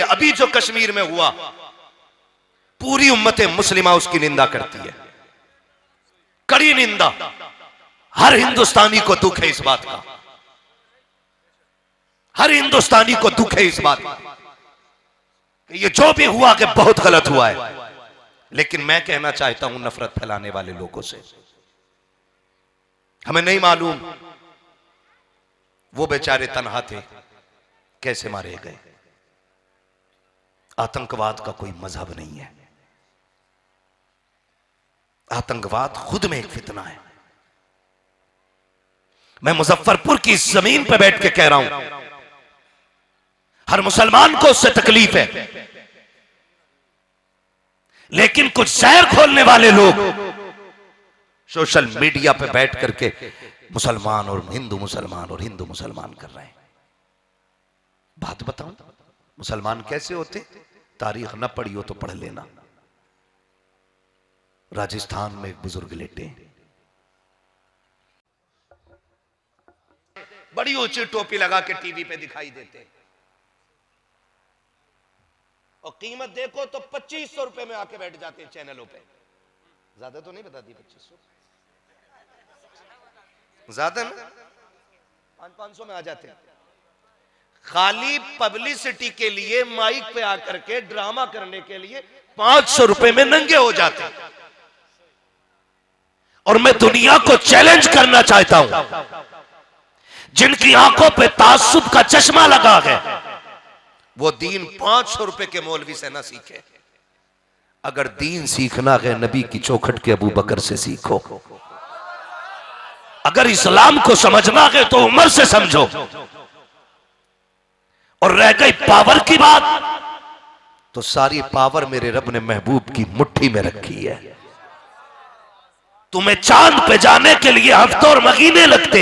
अभी जो कश्मीर में हुआ, पूरी उम्मत मुस्लिमा उसकी निंदा करती है, कड़ी निंदा। हर हिंदुस्तानी को दुख है इस बात का, हर हिंदुस्तानी को दुख है इस बात का कि ये जो भी हुआ कि बहुत गलत हुआ है। लेकिन मैं कहना चाहता हूं नफरत फैलाने वाले लोगों से, हमें नहीं मालूम वो बेचारे तन्हा थे, कैसे मारे गए। आतंकवाद का कोई मजहब नहीं है, आतंकवाद खुद में एक फितना है। मैं मुजफ्फरपुर की जमीन पर बैठ के कह रहा हूं, हर मुसलमान को उससे तकलीफ है, लेकिन कुछ जहर खोलने वाले लोग सोशल मीडिया पे बैठ करके मुसलमान और हिंदू मुसलमान और हिंदू मुसलमान कर रहे हैं। बात बताऊं, मुसलमान कैसे होते? तारीख न पढ़ी हो तो पढ़ लेना। राजस्थान में एक बुजुर्ग लेटे, बड़ी ऊंची टोपी लगा के टीवी पे दिखाई देते, और कीमत देखो तो 2500 रुपए में आके बैठ जाते हैं चैनलों पे। ज्यादा तो नहीं बता दी, 2500 ज्यादा ना, 500 में आ जाते हैं। खाली पब्लिसिटी के लिए माइक पे आकर के ड्रामा करने के लिए 500 रुपए में नंगे हो जाते हैं। और मैं दुनिया को चैलेंज करना चाहता हूं, जिनकी आंखों पे तासुब का चश्मा लगा है, वो दीन 500 रुपए के मौलवी से ना सीखे। अगर दीन सीखना है नबी की चौखट के अबू बकर से सीखो। अगर इस्लाम को समझना है तो उमर से समझो। और रह गई पावर की बात, तो सारी पावर मेरे रब ने महबूब की मुट्ठी में रखी है। तुम्हें चांद पे जाने के लिए हफ्तों और महीने लगते,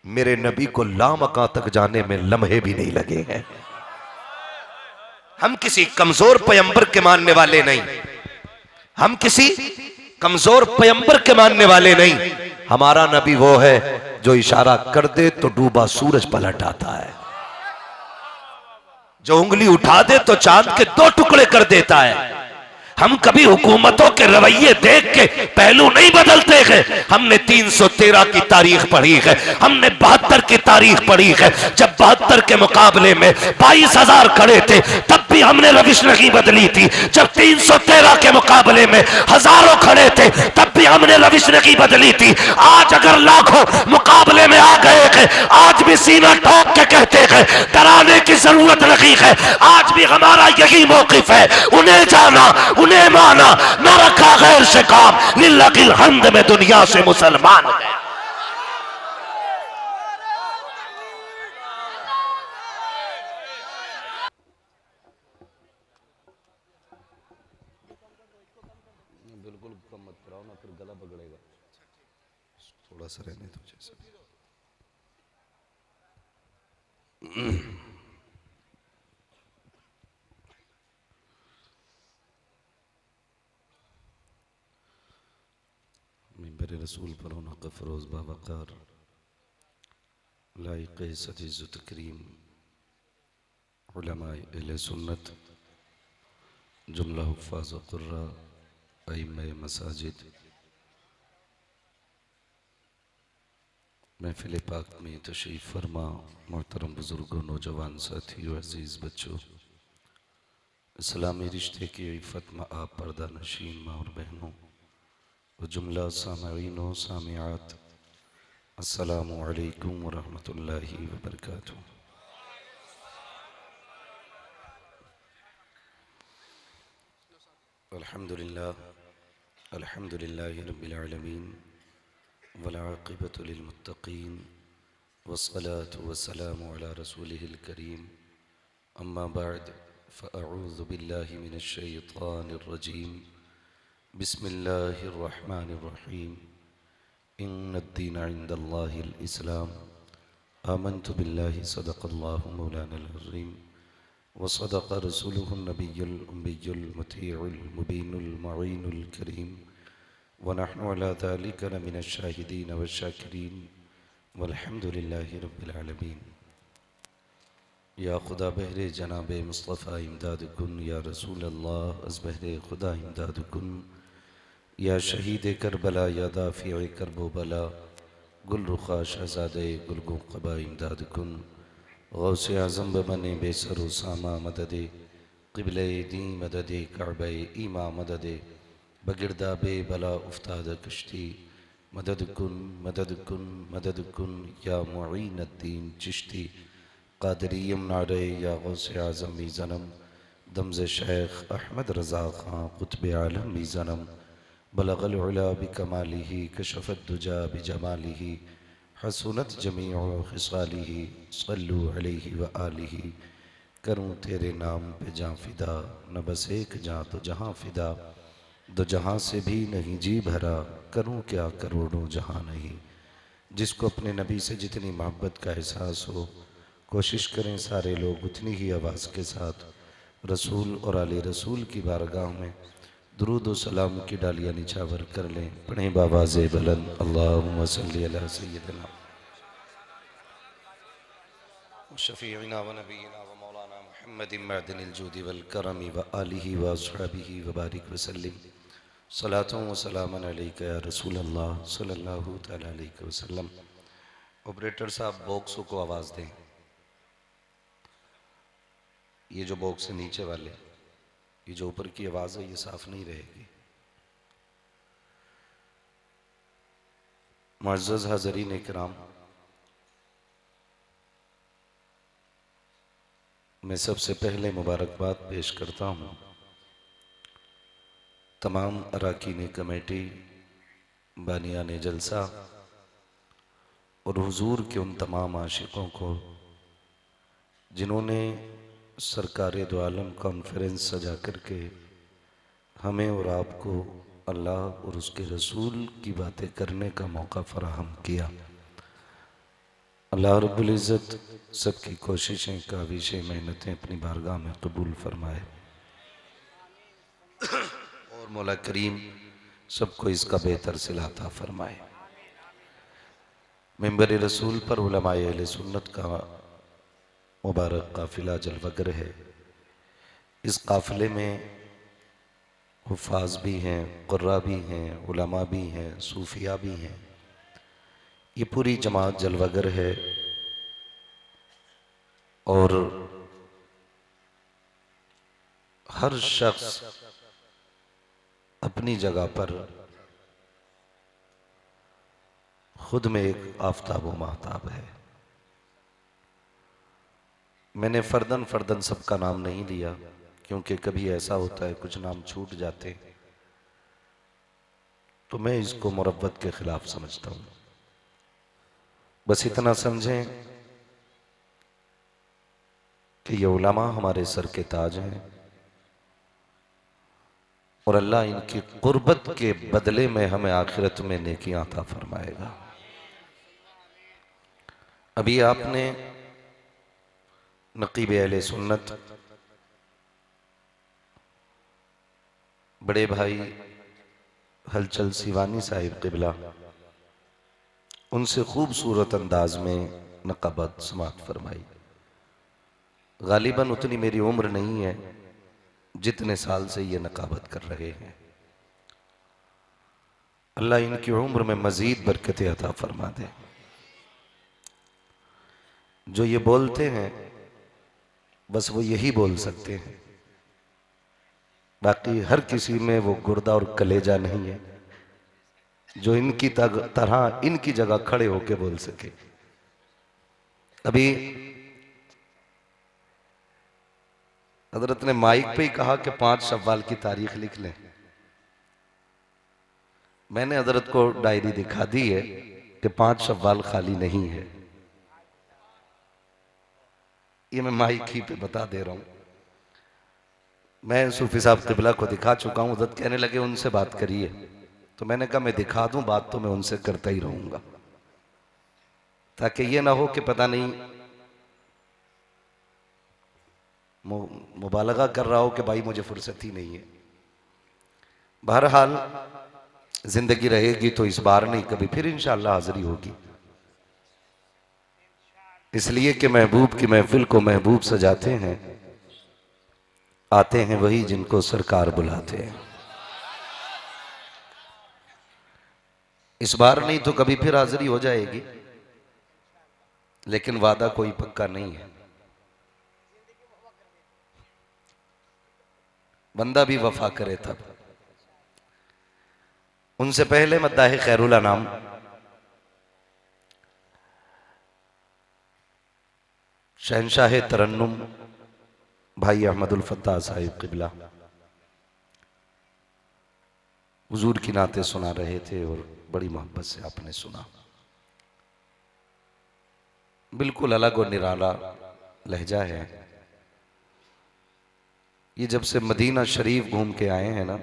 मेरे नबी को लामका तक जाने में लम्हे भी नहीं लगे हैं। हम किसी कमजोर पैगंबर के मानने वाले नहीं, हम किसी कमजोर पैगंबर के मानने वाले नहीं। हमारा नबी वो है जो इशारा कर दे तो डूबा सूरज पलट आता है, जो उंगली उठा दे तो चांद के 2 टुकड़े कर देता है। हम कभी हुकूमतों के रवैये देख के पहलू नहीं बदलते हैं। हमने 313 की तारीख पढ़ी है, हमने 72 की तारीख पढ़ी है। जब 72 के मुकाबले में 22,000 खड़े थे तब भी हमने रविश नहीं बदली थी। जब 313 के मुकाबले में हजारों खड़े थे तब भी हमने रविश नहीं बदली थी। आज अगर लाखों मुकाबले में आ गए हैं, आज भी सीना ठोक के कहते हैं डराने की जरूरत नहीं है। आज भी हमारा यही मौकिफ है, उन्हें जाना उन्हें माना, न रखा गैर से काम, लिल्लाहिल हम्द में दुनिया से मुसलमान है। बिल्कुल कम मत कराओ ना, फिर गला पकड़ेगा। थोड़ा सा रहने दो जैसे। मिंबर रसूल पर होना फ़रोज़ बावक़ार लाइक़ इज़्ज़त व तकरीम उलमाए अहले सुन्नत जुमला हुफ़्फ़ाज़ व क़ुर्रा अइम्माए मसाजिद महफ़िल पाक में तशरीफ़ फरमा मोहतरम बुज़ुर्गों, नौजवान साथियों, अज़ीज़ बच्चों, इस्लामी रिश्ते की इफ़्फ़त में आप पर्दा नशीन माँ और बहनों व जुमला सामईन व सामियात, अस्सलामु अलैकुम व रहमतुल्लाहि व बरकातुहू। अल्हम्दुलिल्लाहि रब्बिल आलमीन वल आक़िबतु लिल मुत्तक़ीन वस्सलातु वस्सलामु अला रसूलिहिल करीम अम्मा बअद फ़अऊज़ु बिल्लाहि मिनश शैतानिर रजीम बिस्मिल्लाहिर रहमानिर रहीम इन्नद्दीन इंदल्लाहिल इस्लाम आमन्तु बिल्लाहि सदक़ल्लाहु मौलानाल अज़ीम व सदक़ रसूलुहुन नबियुल उम्मियुल मुतीउल मुबीनुल मुईनुल करीम व नहनु अला ज़ालिका लमिनश शाहिदीन व शाकिरीन वल्हम्दुलिल्लाहि रब्बिल आलमीन। या खुदा बहरे जनाब मुस्तफ़ा इमदाद कुन, या रसूल अल्लाह अज़ बहरे खुदा इमदाद कुन, या शहीद करबला, या दाफ़ी करबो बला, गुल रुखा शहज़ादे गुलगो क़बा इमदाद कुन, गौसे आज़म बने बेसरो सामा मददे, क़िबले दी मददे, काबे ईमा मददे, बगिरदा बे बला उफ्ताद कश्ती, मदद कुन मदद कुन मदद कुन, या मुईन अद्दीन चिश्ती, कादरियम नारे या गौसे आज़म भी जन्म, दमज़ शेख अहमद रज़ा ख़ां क़ुत्ब आलम भी जन्म, बलगल उला बिकमालिही कशफ़त दुजा बिजमालिही, हसनत जमीउ खिसालिही, सल्लु अलैहि व आलिही। करूँ तेरे नाम पे जाँ फ़िदा, न बस एक जाँ तो जहाँ फ़िदा, दो जहाँ से भी नहीं जी भरा, करूँ क्या करोड़ों जहाँ नहीं। जिसको अपने नबी से जितनी मोहब्बत का एहसास हो, कोशिश करें सारे लोग उतनी ही आवाज़ के साथ रसूल और आले रसूल की बारगाह में दुरूद व सलाम की डालियाँ निछावर कर लें। पढ़ें बावाज़े बुलंद अल्लाहुम्मा सल्ली अला सय्यिदना शफ़ीइना व नबीना व मौलाना मुहम्मदिन मअदिनिल जूदि वल करमी व आलिहि व अस्हाबिहि व बारिक व सल्लिम। सलातों व सलामन अलैका या रसूल अल्लाह सल्लल्लाहु तआला अलैहि वसल्लम। ऑपरेटर साहब बॉक्सों को आवाज़ दें। ये जो बॉक्स है नीचे वाले, ये जो ऊपर की आवाज़ है ये साफ नहीं रहेगी। मुअज़्ज़ज़ हाज़रीन इकराम, मैं सबसे पहले मुबारकबाद पेश करता हूँ तमाम अरकान कमेटी, बानियान जलसा और हुजूर के उन तमाम आशिकों को जिन्होंने सरकार दो आलम कॉन्फ्रेंस सजा करके हमें और आपको अल्लाह और उसके रसूल की बातें करने का मौका फराहम किया। अल्लाह रब्बुल इज़्ज़त सबकी कोशिशें, काविशें, मेहनतें अपनी बारगाह में कबूल फरमाए और मौला करीम सबको इसका बेहतर सिला अता फरमाए। मिंबर रसूल पर उलमाए अहले सुन्नत का मुबारक काफिला जलवगर है। इस काफिले में हुफ़ाज़ भी हैं, क़ुर्रा भी हैं, उलमा भी हैं, सूफिया भी हैं। ये पूरी जमात जलवगर है और हर शख्स अपनी जगह पर खुद में एक आफताब व महताब है। मैंने फर्दन फर्दन सबका नाम नहीं लिया क्योंकि कभी ऐसा होता है कुछ नाम छूट जाते, तो मैं इसको मुरव्वत के खिलाफ समझता हूँ। बस इतना समझें कि ये उलमा हमारे सर के ताज हैं और अल्लाह इनकी कुर्बत के बदले में हमें आखिरत में नेकियां अता फरमाएगा। अभी आपने नकीब अहले सुन्नत बड़े भाई हलचल सिवानी साहिब क़िबला, उनसे खूबसूरत अंदाज में नक़ाबत समात फरमाई। गालिबन उतनी मेरी उम्र नहीं है जितने साल से ये नक़ाबत कर रहे हैं। अल्लाह इनकी उम्र में मजीद बरकत अता फरमा दे। जो ये बोलते हैं बस वो यही बोल सकते हैं, बाकी हर किसी में वो गुर्दा और कलेजा नहीं है जो इनकी तरह इनकी जगह खड़े होके बोल सके। अभी हजरत ने माइक पे ही कहा कि 5 शव्वाल की तारीख लिख लें। मैंने हजरत को डायरी दिखा दी है कि 5 शव्वाल खाली नहीं है। ये मैं माइक ही पे बता दे रहा हूं। मैं सूफी साहब क़िबला को दिखा चुका हूं। हजरत कहने लगे उनसे बात करिए, तो मैंने कहा मैं दिखा दूं, बात तो मैं उनसे करता ही रहूंगा, ताकि ये ना हो कि पता नहीं मुबालगा कर रहा हो कि भाई मुझे फुर्सत ही नहीं है। बहरहाल जिंदगी रहेगी तो इस बार नहीं कभी फिर इंशाअल्लाह हाजिरी होगी। इसलिए कि महबूब की महफिल को महबूब सजाते हैं, आते हैं वही जिनको सरकार बुलाते हैं। इस बार नहीं तो कभी फिर हाजिरी हो जाएगी, लेकिन वादा कोई पक्का नहीं है। बंदा भी वफा करे तब। उनसे पहले मद्दाह खैरुल अनाम शहनशाह तरन्नुम भाई अहमदुल फत्ताह साहिब किबला हुजूर की नाते सुना रहे थे और बड़ी मोहब्बत से आपने सुना। बिल्कुल अलग और निराला लहजा है। ये जब से मदीना शरीफ घूम के आए हैं ना,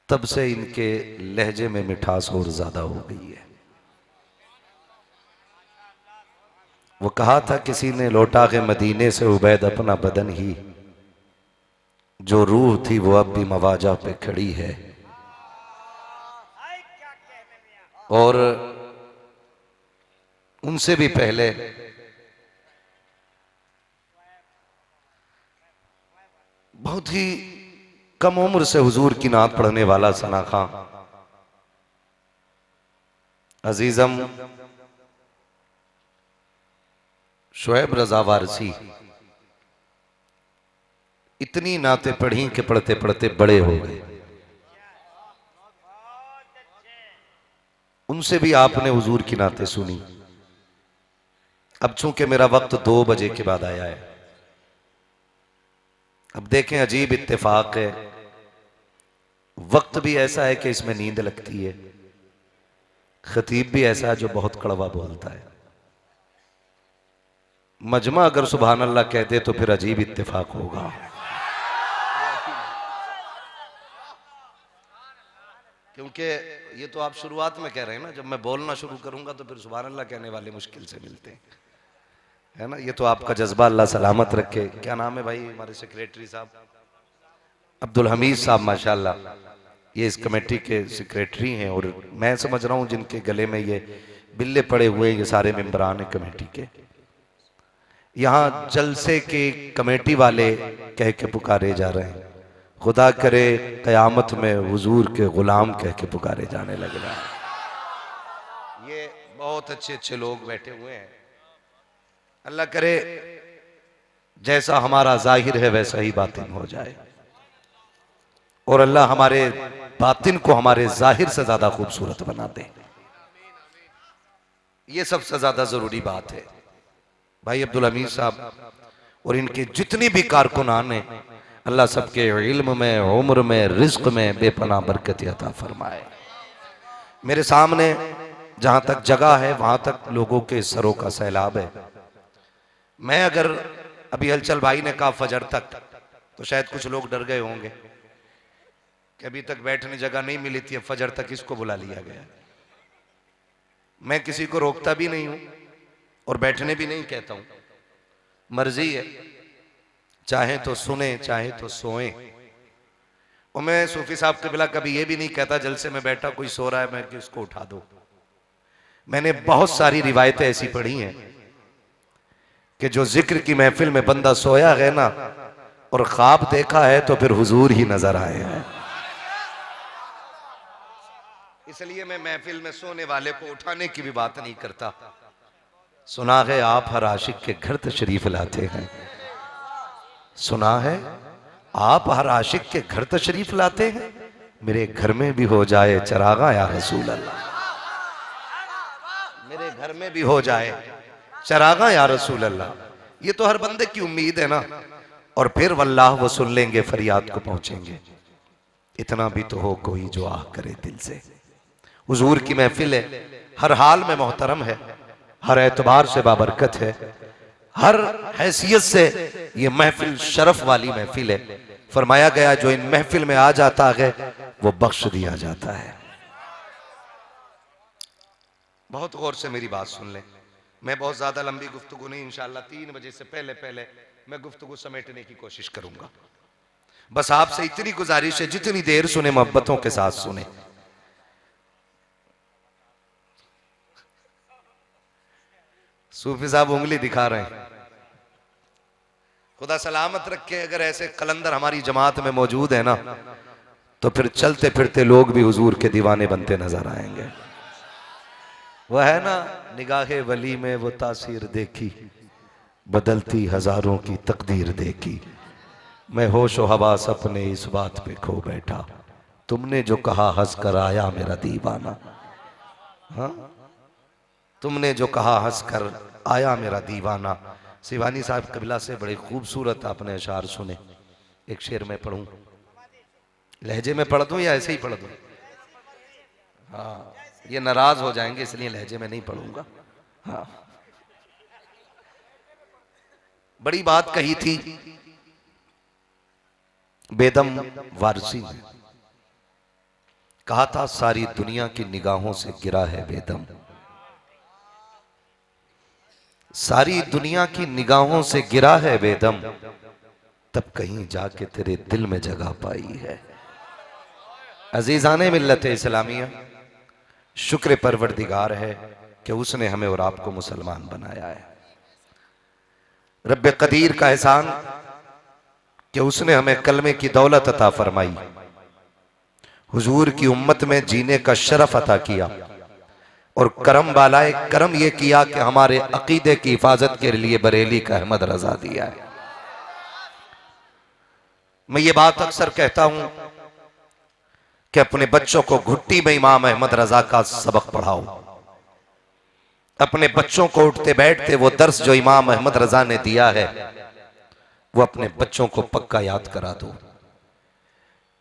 तब से इनके लहजे में मिठास और ज्यादा हो गई है। वो कहा था किसी ने, लौटा के मदीने से उबैद अपना बदन ही, जो रूह थी वो अब भी मवाजा पे खड़ी है। और उनसे भी पहले बहुत ही कम उम्र से हुजूर की नात पढ़ने वाला सना खां अजीजम शुएब रजा वारसी इतनी नाते पढ़ी कि पढ़ते पढ़ते बड़े हो गए। उनसे भी आपने हुजूर की नाते सुनी। अब चूंकि मेरा वक्त 2 बजे के बाद आया है, अब देखें अजीब इत्तेफाक है, वक्त भी ऐसा है कि इसमें नींद लगती है, खतीब भी ऐसा है जो बहुत कड़वा बोलता है। मजमा अगर सुभान अल्लाह कह दे तो फिर अजीब इत्तेफाक होगा। क्योंकि ये तो आप शुरुआत में कह रहे हैं ना, जब मैं बोलना शुरू करूंगा तो फिर सुभान अल्लाह कहने वाले मुश्किल से मिलते हैं, है ना। ये तो आपका जज्बा अल्लाह सलामत रखे। क्या नाम है भाई हमारे सेक्रेटरी साहब? अब्दुल हमीद साहब, माशाल्लाह ये इस कमेटी के सेक्रेटरी हैं। और मैं समझ रहा हूँ जिनके गले में ये बिल्ले पड़े हुए ये सारे मेंबरान हैं कमेटी के। यहाँ जलसे के कमेटी वाले कह के पुकारे जा रहे हैं, खुदा करे कयामत में हुजूर के गुलाम कह के पुकारे जाने लग रहा है। ये बहुत अच्छे अच्छे लोग बैठे हुए हैं। अल्लाह करे जैसा हमारा जाहिर है वैसा ही बातिन हो जाए, और अल्लाह हमारे बातिन को हमारे जाहिर से ज्यादा खूबसूरत बना दे। ये सबसे ज्यादा जरूरी बात है। भाई अब्दुल हमीद साहब और इनके जितनी भी कारकुनान हैं, अल्लाह सबके इल्म में, उम्र में, रिज्क में बेपनाह बरकत अता फरमाए। मेरे सामने जहां तक जगह है वहां तक लोगों के सरों का सैलाब है। मैं अगर अभी हलचल भाई ने कहा फजर तक, तो शायद कुछ लोग डर गए होंगे कि अभी तक बैठने जगह नहीं मिली थी, अब फजर तक इसको बुला लिया गया। मैं किसी को रोकता भी नहीं हूं और बैठने भी नहीं कहता हूं, मर्जी है, चाहे तो सुने चाहे तो सोएं। और मैं सूफी साहब के बिला कभी ये भी नहीं कहता जलसे में बैठा कोई सो रहा है मैं कि उसको उठा दो। मैंने बहुत सारी रिवायतें ऐसी पढ़ी हैं कि जो जिक्र की महफिल में बंदा सोया है ना और ख्वाब देखा है तो फिर हुजूर ही नजर आए हैं। इसलिए मैं महफिल में सोने वाले को उठाने की भी बात नहीं करता। सुना है आप हर आशिक के घर तशरीफ लाते हैं, सुना है आप हर आशिक के घर तशरीफ लाते हैं, मेरे घर में भी हो जाए चरागा या रसूल अल्लाह, मेरे घर में भी हो जाए चरागा या रसूल अल्लाह। ये तो हर बंदे की उम्मीद है ना। और फिर वल्लाह वो सुन लेंगे, फरियाद को पहुंचेंगे। इतना भी तो हो कोई जो आह करे दिल से। हुजूर की महफिल है, हर हाल में मोहतरम है, हर एतबार से बाबरकत है, हर हैसियत से ये महफिल शरफ वाली महफिल है। फरमाया गया जो इन महफिल में आ जाता है वो बख्श दिया जाता है। बहुत गौर से मेरी बात सुन लें। मैं बहुत ज्यादा लंबी गुफ्तगू नहीं, इंशाअल्लाह 3 बजे से पहले पहले मैं गुफ्तगू समेटने की कोशिश करूंगा। बस आपसे इतनी गुजारिश है जितनी देर सुने मोहब्बतों के साथ सुने। सूफी साहब उंगली दिखा रहे हैं। खुदा सलामत रखे, अगर ऐसे कलंदर हमारी जमात में मौजूद है ना, तो फिर चलते फिरते लोग भी हुजूर के दीवाने बनते नजर आएंगे। वह है ना, निगाहे वली में वो तासीर देखी, बदलती हजारों की तकदीर देखी। मैं होशो हवास अपने इस बात पे खो बैठा, तुमने जो कहा हंस कर आया मेरा दीवाना। हाँ, तुमने जो कहा हंस कर आया मेरा दीवाना। शिवानी साहब कबिला से बड़े खूबसूरत आपने अशार सुने। एक शेर में पढ़ूं, लहजे में पढ़ दूं या ऐसे ही पढ़ दूं? हाँ, ये नाराज हो जाएंगे इसलिए लहजे में नहीं पढ़ूंगा। हाँ, बड़ी बात कही थी बेदम वारसी ने। कहा था सारी दुनिया की निगाहों से गिरा है बेदम, सारी दुनिया की निगाहों से गिरा है बेदम, तब कहीं जाके तेरे दिल में जगह पाई है। अजीजाने मिल्लत इस्लामिया, शुक्र परवरदिगार है कि उसने हमें और आपको मुसलमान बनाया है। रब्बे कदीर का एहसान कि उसने हमें कलमे की दौलत अता फरमाई, हुजूर की उम्मत में जीने का शरफ अता किया, और करम बालाए करम यह किया कि हमारे अकीदे की हिफाजत के लिए बरेली का अहमद रजा दिया है। मैं ये बात अक्सर कहता हूं कि अपने बच्चों को घुट्टी में इमाम अहमद रजा का सबक पढ़ाओ। अपने बच्चों को उठते बैठते वो दर्स जो इमाम अहमद रजा ने दिया है वो अपने बच्चों को पक्का याद करा दो।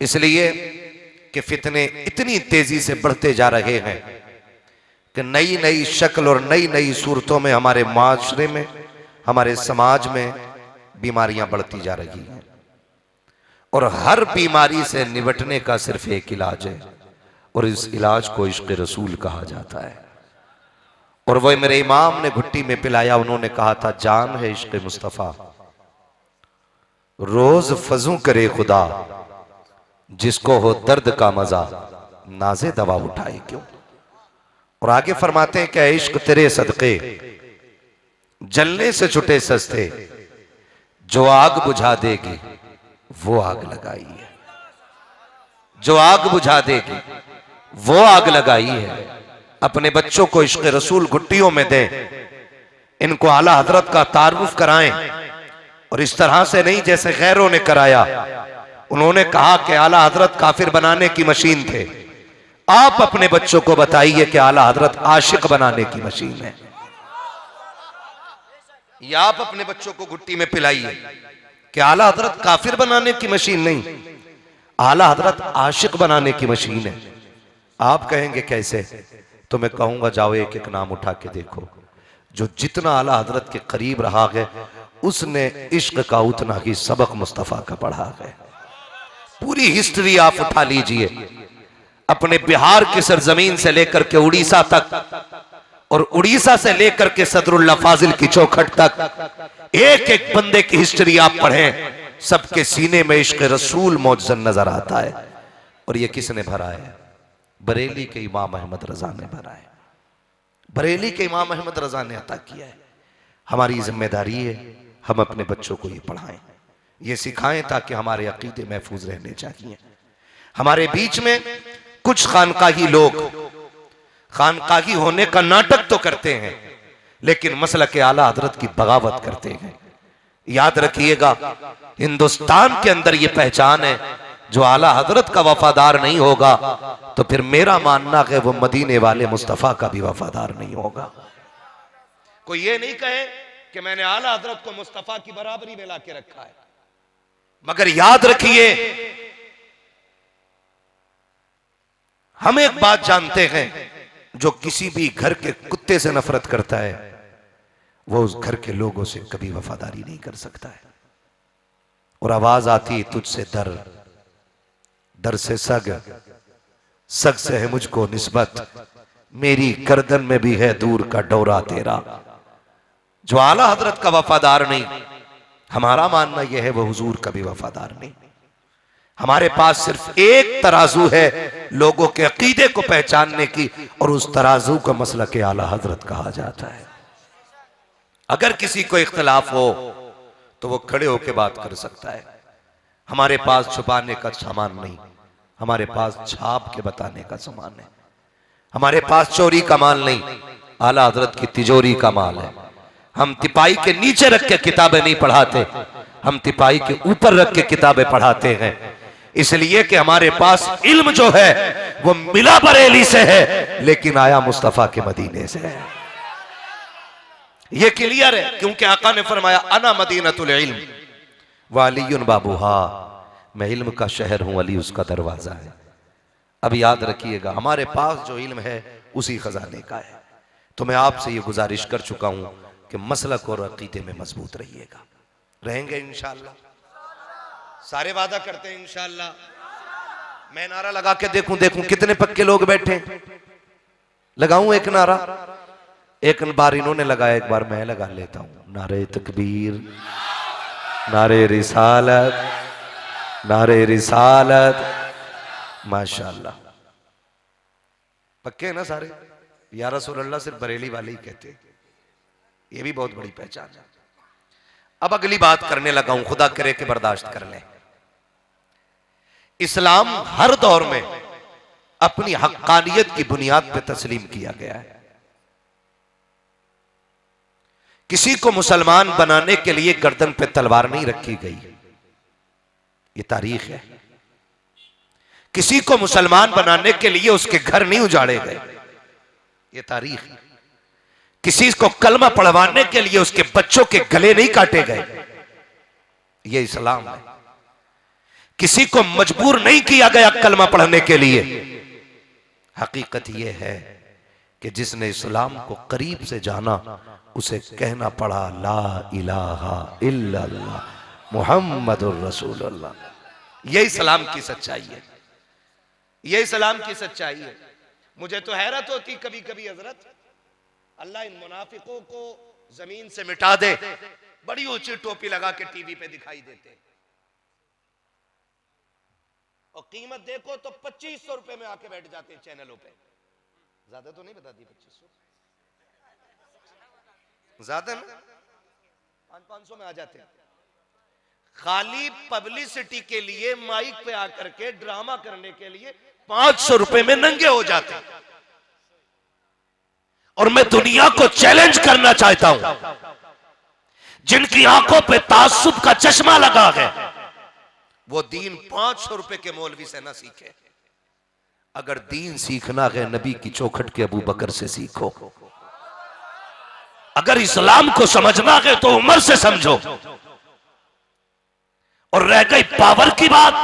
इसलिए कि फितने इतनी तेजी से बढ़ते जा रहे हैं कि नई नई शक्ल और नई नई सूरतों में हमारे माशरे में, हमारे समाज में बीमारियां बढ़ती जा रही हैं, और हर बीमारी से निपटने का सिर्फ एक इलाज है, और इस इलाज को इश्क रसूल कहा जाता है। और वह मेरे इमाम ने घुट्टी में पिलाया, उन्होंने कहा था जान है इश्क मुस्तफा, रोज फजू करे खुदा, जिसको हो दर्द का मजा नाजे दवा उठाए क्यों। और आगे फरमाते हैं कि इश्क तेरे सदके जलने से छुटे सस्ते, जो आग बुझा देगी वो आग लगाई है, जो आग बुझा देगी वो आग लगाई है। अपने बच्चों को इश्क रसूल घुट्टियों में दें, इनको आला हजरत का तारुफ कराएं, और इस तरह से नहीं जैसे गैरों ने कराया। उन्होंने कहा कि आला हजरत काफिर बनाने की मशीन थे, आप अपने बच्चों को बताइए कि आला हजरत आशिक बनाने की मशीन है। या आप अपने बच्चों को घुट्टी में पिलाइए कि आला हजरत काफिर बनाने की मशीन नहीं, आला हजरत आशिक बनाने की मशीन है। आप कहेंगे कैसे? तो मैं कहूंगा जाओ एक एक नाम उठा के देखो, जो जितना आला हजरत के करीब रहा है उसने इश्क का उतना ही सबक मुस्तफा का पढ़ा है। पूरी हिस्ट्री आप उठा लीजिए, अपने बिहार की सरजमीन से लेकर के उड़ीसा तक, और उड़ीसा से लेकर के सदरुल्ला फाजिल की चौखट तक, एक एक बंदे की हिस्ट्री आप पढ़ें, सबके सीने में इश्क रसूल मौजूद नजर आता है। और ये किसने भरा है? बरेली के इमाम अहमद रजा ने भरा है, बरेली के इमाम अहमद रजा ने अता किया है। हमारी जिम्मेदारी है हम अपने बच्चों को ये पढ़ाएं, ये सिखाएं, ताकि हमारे अकीदे महफूज रहने चाहिए। हमारे बीच में कुछ खानकाही लोग खानकाही होने का नाटक तो करते हैं, लेकिन मसलक आला हजरत की बगावत करते हैं। याद रखिएगा, हिंदुस्तान के अंदर यह पहचान है, जो आला हजरत का वफादार नहीं होगा तो फिर मेरा मानना है वो मदीने वाले मुस्तफा का भी वफादार नहीं होगा। कोई ये नहीं कहे कि मैंने आला हजरत को मुस्तफा की बराबरी में लाके रखा है, मगर याद रखिए हम एक बात जानते हैं, जो किसी भी घर के कुत्ते से नफरत करता है वो उस घर के लोगों से कभी वफादारी नहीं कर सकता है। और आवाज आती तुझसे दर, दर से सग, सग से है मुझको निस्बत, मेरी गर्दन में भी है दूर का डोरा तेरा। जो आला हजरत का वफादार नहीं, हमारा मानना यह है वो हुजूर का भी वफादार नहीं। हमारे पास सिर्फ एक तराजू है लोगों के अकीदे को पहचानने की, और उस तराजू का मसलक आला हजरत कहा जाता है। अगर किसी को इख्तलाफ हो तो वो खड़े होकर बात कर सकता है। हमारे पास छुपाने का सामान नहीं, हमारे पास छाप के बताने का सामान है। हमारे पास चोरी का माल नहीं, आला हजरत की तिजोरी का माल है। हम तिपाही के नीचे रख के किताबें नहीं पढ़ाते, हम तिपाही के ऊपर रख के किताबें पढ़ाते हैं। इसलिए कि हमारे पास इल्म जो है वो मिला बरेली से है, लेकिन आया मुस्तफा के मदीने से है। ये क्लियर है, क्योंकि आका ने फरमाया अना मदीनतुल इल्म व अलीयुन बाबूहा, मैं इल्म का शहर हूं, अली उसका दरवाजा है। अब याद रखिएगा, हमारे पास जो इल्म है उसी खजाने का है। तो मैं आपसे ये गुजारिश कर चुका हूं कि मसलक और अकीदे में मजबूत रहिएगा। रहेंगे इंशाअल्लाह, सारे वादा करते हैं इंशाअल्लाह। मैं नारा लगा के देखूं कितने पक्के लोग बैठे। लगाऊं एक नारा? एक बार इन्होंने लगाया, एक बार मैं लगा लेता हूं। नारे तकबीर, नारे रिसालत, नारे रिसालत। माशाअल्लाह, पक्के हैं ना सारे? या रसूल अल्लाह सिर्फ बरेली वाले ही कहते हैं, ये भी बहुत बड़ी पहचान है। अब अगली बात करने लगा हूं, खुदा करे कि बर्दाश्त कर लें। इस्लाम हर दौर में अपनी हक्कानियत की बुनियाद पर तस्लीम किया गया है। किसी को मुसलमान बनाने के लिए गर्दन पे तलवार नहीं रखी गई, ये तारीख है। किसी को मुसलमान बनाने के लिए उसके घर नहीं उजाड़े गए, ये तारीख है। किसी को कलमा पढ़वाने के लिए उसके बच्चों के गले नहीं काटे गए, ये इस्लाम है। किसी को मजबूर नहीं किया गया कलमा पढ़ने के लिए। हकीकत यह है कि जिसने इस्लाम को करीब से जाना उसे कहना पड़ा ला इलाहा इल्लल्लाह मुहम्मदुर रसूलुल्लाह। यही इस्लाम की सच्चाई है, यही इस्लाम की सच्चाई है। मुझे तो हैरत होती कभी कभी हजरत, अल्लाह इन मुनाफिकों को जमीन से मिटा दे, बड़ी ऊंची टोपी लगा के टीवी पे दिखाई देते, और कीमत देखो तो 2500 रुपए में आके बैठ जाते हैं चैनलों पे। ज्यादा तो नहीं बताती 2500, ज्यादा ना, 500 में आ जाते हैं। खाली पब्लिसिटी के लिए माइक पे आकर के ड्रामा करने के लिए 500 रुपए में नंगे हो जाते हैं। और मैं दुनिया को चैलेंज करना चाहता हूं, जिनकी आंखों पे तासुब का चश्मा लगा है, वो दीन 500 रुपए के मौलवी से ना सीखे। अगर दीन सीखना है नबी की चौखट के अबू बकर से सीखो। अगर इस्लाम को समझना है तो उमर से समझो। और रह गई पावर की बात,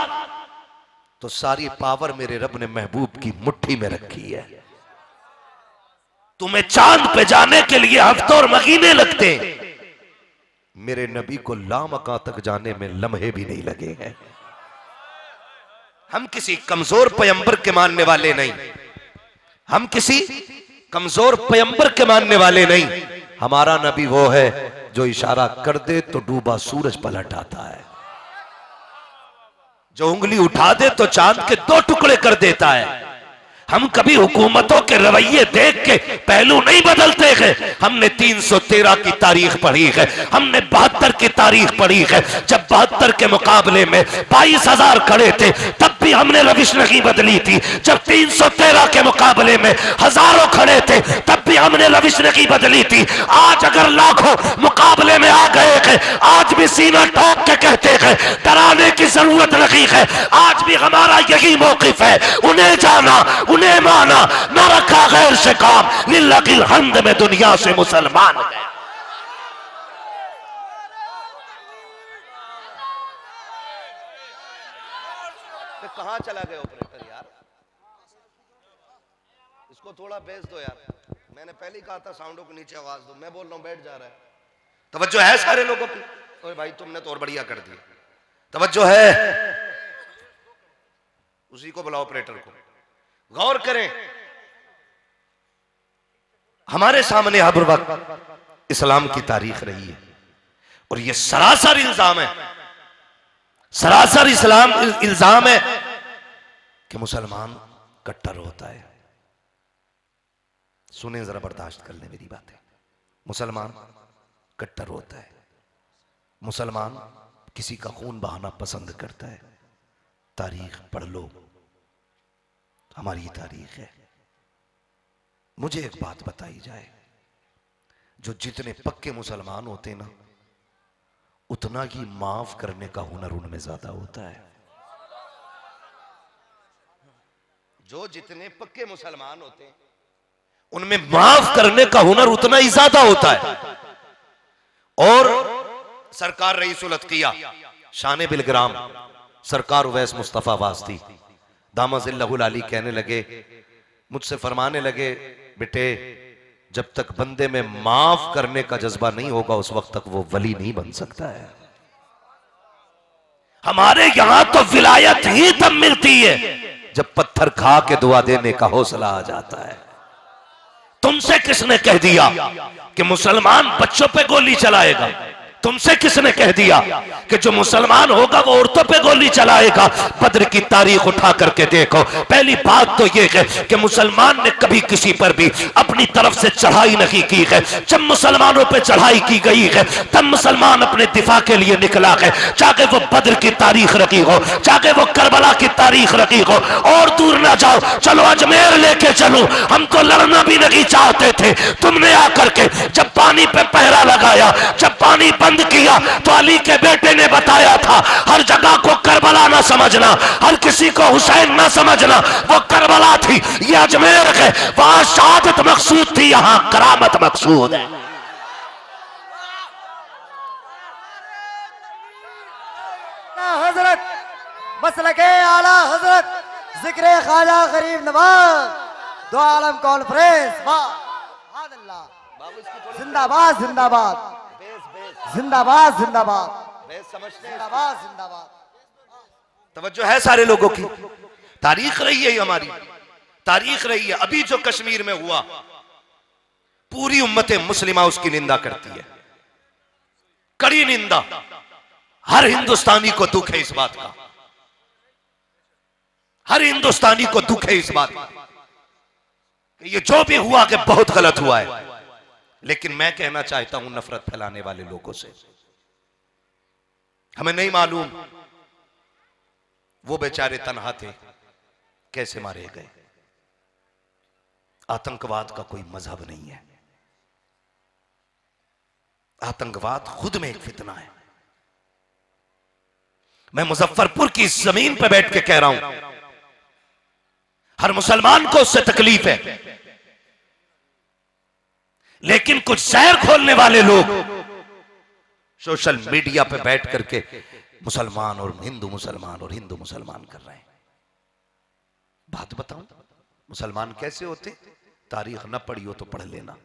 तो सारी पावर मेरे रब ने महबूब की मुट्ठी में रखी है। तुम्हें चांद पे जाने के लिए हफ्तों और महीने लगते, मेरे नबी को लामका तक जाने में लम्हे भी नहीं लगे हैं। हम किसी कमजोर पैगंबर के मानने वाले नहीं, हम किसी कमजोर पैगंबर के मानने वाले नहीं। हमारा नबी वो है जो इशारा कर दे तो डूबा सूरज पलट आता है, जो उंगली उठा दे तो चांद के 2 टुकड़े कर देता है। हम कभी हुकूमतों के रवैये देख के पहलू नहीं बदलते हैं। हमने 313 की तारीख पढ़ी है, हमने 72 की तारीख पढ़ी है। जब 72 के मुकाबले में 22,000 खड़े थे तब भी हमने रविश नहीं बदली थी। जब 313 के मुकाबले में हजारों खड़े थे तब भी हमने रविश नहीं बदली थी। आज अगर लाखों मुकाबले में आ गए हैं, आज भी सीना ठोक के कहते हैं डराने की जरूरत नहीं है। आज भी हमारा यही मौकिफ है, उन्हें जाना उन्हें माना, न रखा गैर से काम, लिल्लाहिल हम्द में दुनिया से मुसलमान है। कहां चला गया ऑपरेटर यार, इसको थोड़ा बेच दो यार। मैंने पहले ही कहा था साउंडों को नीचे आवाज दो, मैं बोल रहा हूं बैठ जा रहा है। तवज्जो है सारे लोगों की? ओए भाई तुमने तो और बढ़िया कर दिया, तवज्जो है? उसी को बुलाओ ऑपरेटर को। गौर करें, हमारे सामने हर वक्त इस्लाम की तारीख रही है और यह सरासर इल्जाम है, सरासर इस्लाम इल्जाम है कि मुसलमान कट्टर होता है। सुने जरा, बर्दाश्त कर ले मेरी बातें। मुसलमान कट्टर होता है। मुसलमान किसी का खून बहाना पसंद करता है। तारीख पढ़ लो, हमारी तारीख है। मुझे एक बात बताई जाए, जो जितने पक्के मुसलमान होते ना, उतना ही माफ करने का हुनर उनमें ज्यादा होता है। जो जितने पक्के मुसलमान होते हैं उनमें माफ करने का हुनर उतना ही ज्यादा होता है। और सरकार रईसुल अत्किया शान बिलग्राम सरकार उवैस मुस्तफा वास्ती दामजिल्लहुल अली कहने लगे, मुझसे फरमाने लगे, बेटे जब तक बंदे में माफ करने का जज्बा नहीं होगा उस वक्त तक वो वली नहीं बन सकता है। हमारे यहां तो विलायत ही तब मिलती है जब पत्थर खा के दुआ देने का हौसला आ जाता है। तुमसे किसने कह दिया कि मुसलमान बच्चों पे गोली चलाएगा? तुमसे किसने कह दिया कि जो मुसलमान होगा वो औरतों पे गोली चलाएगा? बद्र की तारीख उठा करके देखो। पहली बात तो ये है कि मुसलमान ने कभी किसी पर भी अपनी तरफ से चढ़ाई नहीं की है। जब मुसलमानों पे चढ़ाई की गई है तब मुसलमान अपने दिफा के लिए निकला है, चाहे वो बद्र की तारीख रखी हो, चाहे वो करबला की तारीख रखी हो। और दूर ना जाओ, चलो अजमेर लेके चलो। हम तो लड़ना भी नहीं चाहते थे, तुमने आकर के जब पानी पे पहरा लगाया, जब पानी बंद किया तो अली के बेटे ने बताया था, हर जगह को करबला ना समझना, हर किसी को हुसैन ना समझना, वो करबला थी, ये अजमेर है। वहां शहादत मकसूद थी, यहां करामत मकसूद है। हजरत मसलके आला हजरत जिक्र ख्वाजा गरीब नवाज दो आलम कॉन्फ्रेंस, जिंदाबाद जिंदाबाद जिंदाबाद जिंदाबाद जिंदाबाद जिंदाबाद। तवज्जो है सारे लोगों की। तारीख रही है, हमारी तारीख रही है। अभी जो कश्मीर में हुआ, पूरी उम्मत मुस्लिमा उसकी निंदा करती है, कड़ी निंदा। हर हिंदुस्तानी को दुख है इस बात का, हर हिंदुस्तानी को दुख है इस बात का कि ये जो भी हुआ कि बहुत गलत हुआ है। लेकिन मैं कहना चाहता हूं नफरत फैलाने वाले लोगों से, हमें नहीं मालूम वो बेचारे तन्हा थे, कैसे मारे गए। आतंकवाद का कोई मजहब नहीं है, आतंकवाद खुद में एक फितना है। मैं मुजफ्फरपुर की जमीन पर बैठ के कह रहा हूं, हर मुसलमान को उससे तकलीफ है, लेकिन कुछ शहर खोलने वाले लोग सोशल मीडिया पे बैठ करके मुसलमान और हिंदू मुसलमान कर रहे हैं। बात बताऊं, मुसलमान कैसे होते? तारीख न पढ़ी हो तो पढ़ लेना।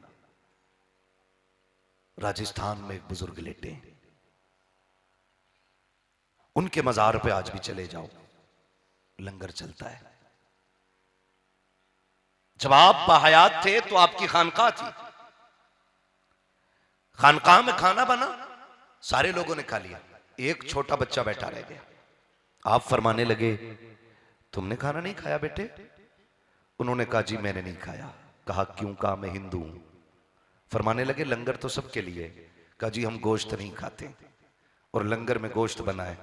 राजस्थान में एक बुजुर्ग लेटे, उनके मजार पे आज भी चले जाओ, लंगर चलता है। जब आप बाहयात थे तो आपकी खानकाह थी, खानकाह में खाना बना, सारे लोगों ने खा लिया, एक छोटा बच्चा बैठा रह गया। आप फरमाने लगे, तुमने खाना नहीं खाया बेटे? उन्होंने कहा जी मैंने नहीं खाया। कहा क्यों? कहा मैं हिंदू हूं। फरमाने लगे लंगर तो सबके लिए। कहा जी हम गोश्त नहीं खाते, और लंगर में गोश्त बनाए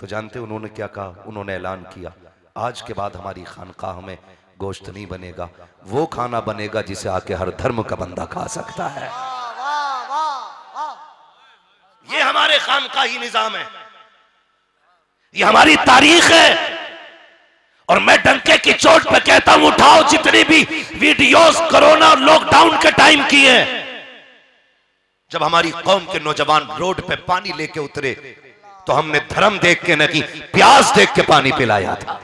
तो जानते उन्होंने क्या कहा? उन्होंने ऐलान किया आज के बाद हमारी खानकाह में गोश्त नहीं बनेगा, वो खाना बनेगा जिसे आके हर धर्म का बंदा खा सकता है। ये हमारे खानकाही निजाम है, ये हमारी तारीख है। और मैं डंके की चोट पे कहता हूं, उठाओ जितनी भी वीडियोस कोरोना और लॉकडाउन के टाइम की हैं, जब हमारी कौम के नौजवान रोड पे पानी लेके उतरे तो हमने धर्म देख के नहीं, प्यास देख के पानी पिलाया था।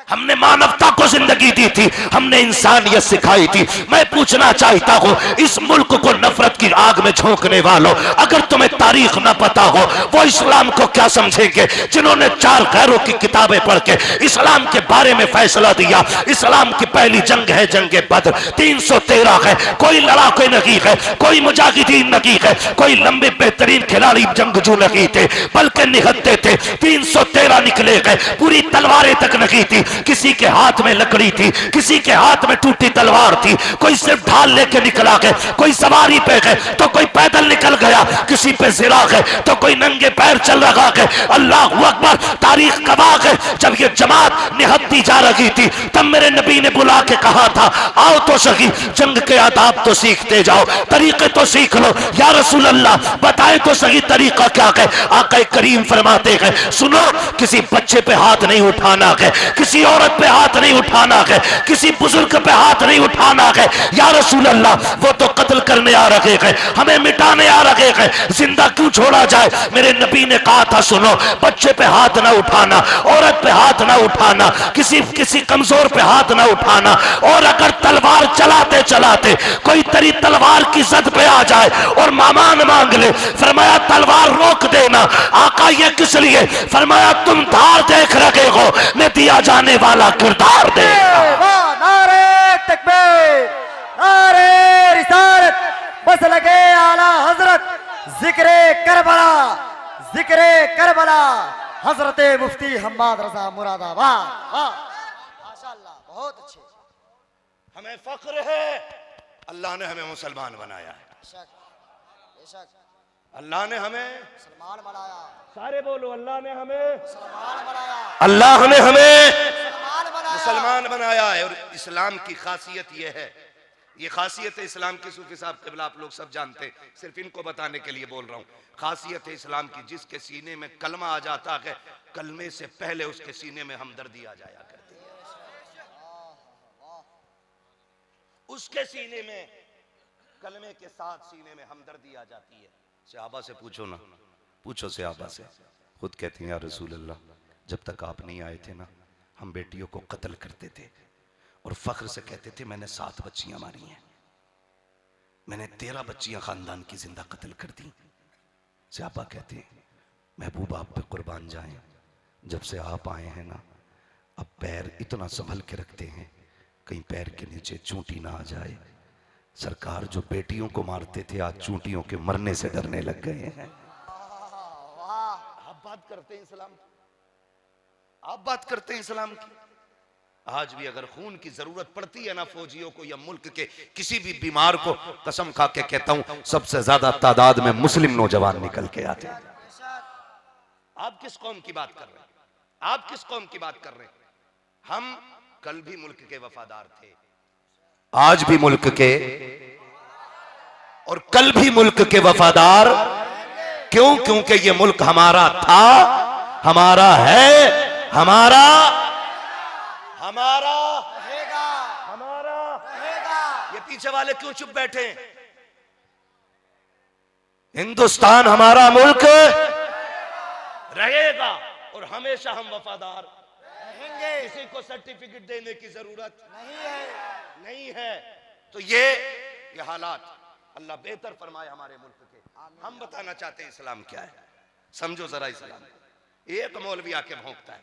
हमने मानवता को जिंदगी दी थी, हमने इंसानियत सिखाई थी। मैं पूछना चाहता हूं इस मुल्क को नफरत की आग में झोंकने वालों, अगर तुम्हें तारीख ना पता हो वो इस्लाम को क्या समझेंगे? जिन्होंने 4 गैरों की किताबें पढ़ के इस्लाम के बारे में फैसला दिया। इस्लाम की पहली जंग है जंग बद्र, 313 है, कोई लड़ाके नहीं है, कोई मुजाहिदीन नहीं है, कोई लंबे बेहतरीन खिलाड़ी जंगजू नहीं थे, बल्कि निहत्ते थे। 313 निकले गए, पूरी तलवारें तक नहीं थी, किसी के हाथ में लकड़ी थी, किसी के हाथ में टूटी तलवार थी, कोई सिर्फ ढाल लेके निकला गया, कोई सवारी पे गए तो कोई पैदल निकल गया, किसी पे जिरा गए तो कोई नंगे पैर चल रहा है। अल्लाह अकबर, तारीख गवाह है, जब ये जमात निहत्ती जा रही थी तब मेरे नबी ने बुला के कहा था, आओ तो सही, जंग के आदाब तो सीखते जाओ, तरीके तो सीख लो। या रसूल अल्लाह, बताएं तो सही तरीका क्या है। आका करीम फरमाते हैं, सुनो, किसी बच्चे पे हाथ नहीं उठाना है, किसी औरत पे हाथ नहीं उठाना है, किसी बुजुर्ग पे हाथ नहीं उठाना है। या रसूल अल्लाह, वो तो कत्ल करने आ रहे हैं, हमें मिटाने आ रहे हैं, जिंदा क्यों छोड़ा जाए। मेरे नबी ने कहा था, सुनो, बच्चे पे हाथ ना उठाना, औरत पे हाथ ना उठाना, किसी कमजोर पे हाथ ना उठाना, और अगर तलवार चलाते चलाते कोई तेरी तलवार की जद पे आ जाए और मामान मांग ले, फरमाया तलवार रोक देना। आका ये किस लिए? फरमाया तुम धार देख रहे हो, मैं दिया जाने वाला किरदार दे। नारे तकबीर, नारे रिसालत, बस लगे आला हजरत जिक्रे करबला, जिक्रे करबला, हजरत मुफ्ती हम्माद रजा मुरादाबाद। वाह माशाअल्लाह, बहुत अच्छे। हमें फख्र है, अल्लाह ने हमें मुसलमान बनाया है, बेशक बेशक, अल्लाह ने हमें मुसलमान बनाया, सारे बोलो, अल्लाह ने हमें मुसलमान बनाया, अल्लाह ने हमें मुसलमान बनाया, मुसलमान बनाया है। और इस्लाम की खासियत यह है, ये खासियत है इस्लाम की, सूफी साहब क़िबला आप लोग सब जानते हैं, सिर्फ इनको बताने के लिए बोल रहा हूँ। खासियत है इस्लाम की, जिसके सीने में कलमा आ जाता है, कलमे से पहले उसके सीने में हमदर्दी आ जाया करती है। उसके सीने में, कलमे के साथ सीने में हमदर्दी आ जाती है। सहाबा से पूछो ना, पूछो सहाबा से, खुद कहते हैं, या रसूल अल्लाह, जब तक आप नहीं आए थे ना, हम बेटियों को कत्ल करते थे और फख्र से कहते थे, मैंने 7 बच्चियां मारी हैं, मैंने 13 बच्चियां खानदान की जिंदा कत्ल कर दी। सहाबा कहते हैं, महबूब आप पे कुर्बान जाएं, जब से आप आए हैं ना, अब पैर इतना संभल के रखते हैं, कहीं पैर के नीचे चूंटी ना आ जाए। सरकार जो बेटियों को मारते थे, आज चूंटियों के मरने से डरने लग गए हैं। आप बात करते हैं इस्लाम की, आप बात करते हैं इस्लाम की। आज भी अगर खून की जरूरत पड़ती है ना फौजियों को या मुल्क के किसी भी बीमार को, कसम खा के कहता हूं, सबसे ज्यादा तादाद में मुस्लिम नौजवान निकल के आते हैं। आप किस कौम की बात कर रहे हैं? आप किस कौम की बात कर रहे हैं? हम कल भी मुल्क के वफादार थे, आज भी मुल्क के, और कल भी मुल्क के वफादार। क्यों? क्योंकि ये मुल्क हमारा था, हमारा है, हमारा रहेगा, हमारा। रहेगा। ये पीछे वाले क्यों चुप बैठे हैं? हिंदुस्तान हमारा मुल्क रहेगा और हमेशा हम वफादार रहेंगे, किसी को सर्टिफिकेट देने की जरूरत नहीं है। तो ये हालात अल्लाह बेहतर फरमाए हमारे मुल्क के। हम बताना चाहते हैं इस्लाम क्या है, समझो जरा इस्लाम। एक मौलवी आके भौंकता है,